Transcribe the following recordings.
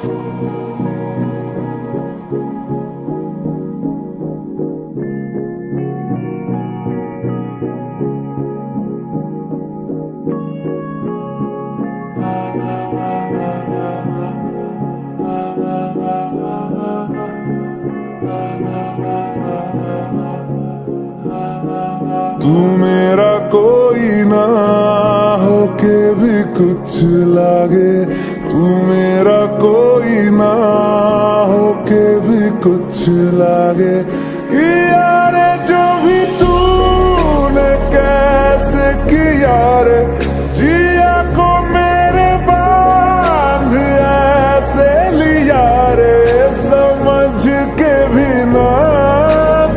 तू मेरा कोई ना होके भी कुछ लागे, तू मेरा कोई ना होके भी कुछ लागे। कि यारे जो भी तूने कैसे किया रे, जिया को मेरे बांध ऐसे लिया रे, समझ के भी ना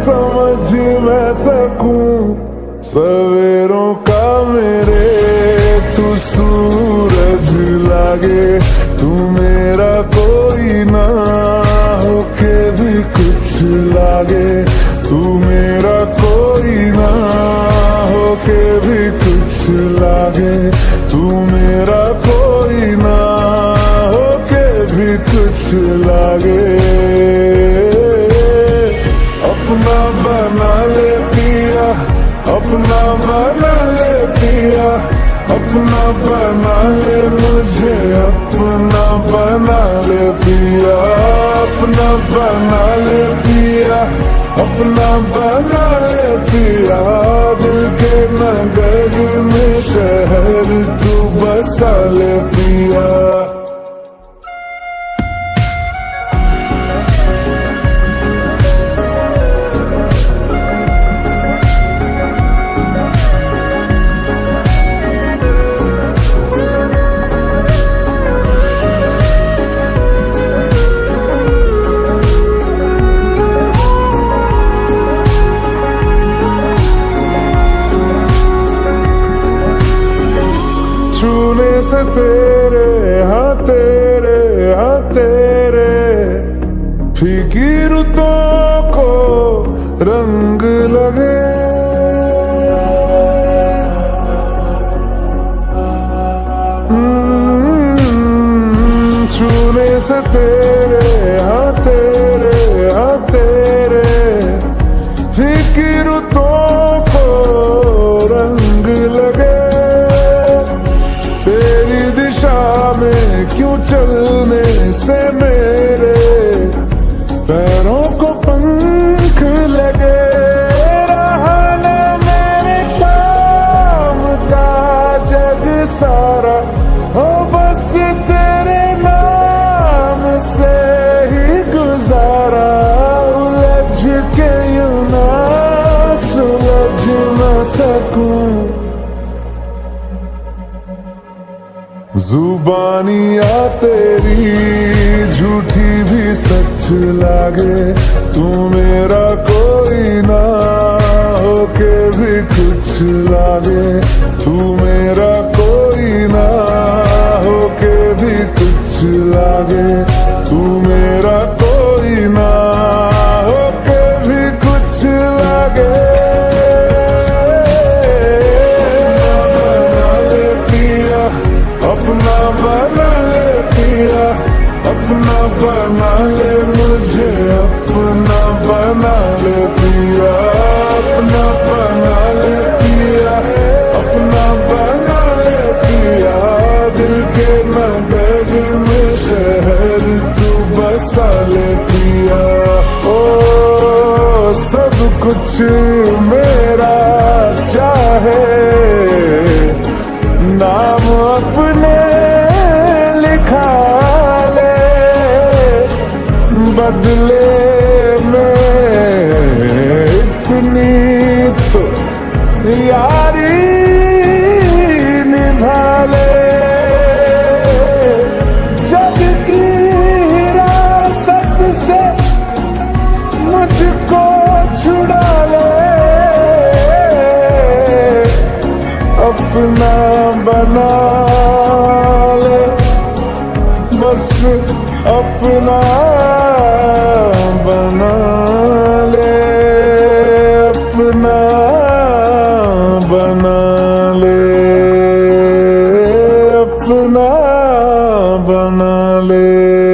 समझ मैं सकूं सवेरों का मेरे तू सूरज लागे। तू मेरा कोई ना होके भी कुछ लागे, तू मेरा कोई ना होके भी कुछ लागे, तू मेरा कोई ना होके भी कुछ लागे। अपना बना ले पिया, अपना बना ले पिया, अपना बना ले मुझे, अपना बना ले पिया, अपना बना ले पिया, अपना बना ले पिया। दिल के नगर में शहर तू बसा ले पिया। छूने से तेरे हाँ तेरे हाँ तेरे फीकी रुतों को रंग लगे। छूने से तेरे हाँ तेरे हाँ तेरे फीकी रुतों को रंग लगे। तेरी दिशा में क्यों चलने से मेरे पैरों को पंख लगे। रहा न मेरे काम का जग सारा, हो बस तेरे नाम से ही गुजारा। उलझ के यूं ना सुलझ न सकूं, जुबानियाँ तेरी झूठी भी सच लागे। तू मेरा कोई ना होके भी कुछ लागे, तू मेरा कोई ना होके भी कुछ लागे, तू मेरा कोई ना होके भी कुछ लागे। अपना बना ले पिया, अपना बना ले मुझे, अपना बना ले पिया, अपना बना ले पिया, अपना बना ले पिया। दिल के नगर में शहर तू बसा ले पिया। ओ सब कुछ मेरा चाहे, नाम अपने लिखा ले, बदले में इतनी तो यारी निभा ले। जग की हिरासत से मुझको छुड़ा ले, अपना बना ले, बस अपना बना ले, अपना बना ले, अपना बना ले।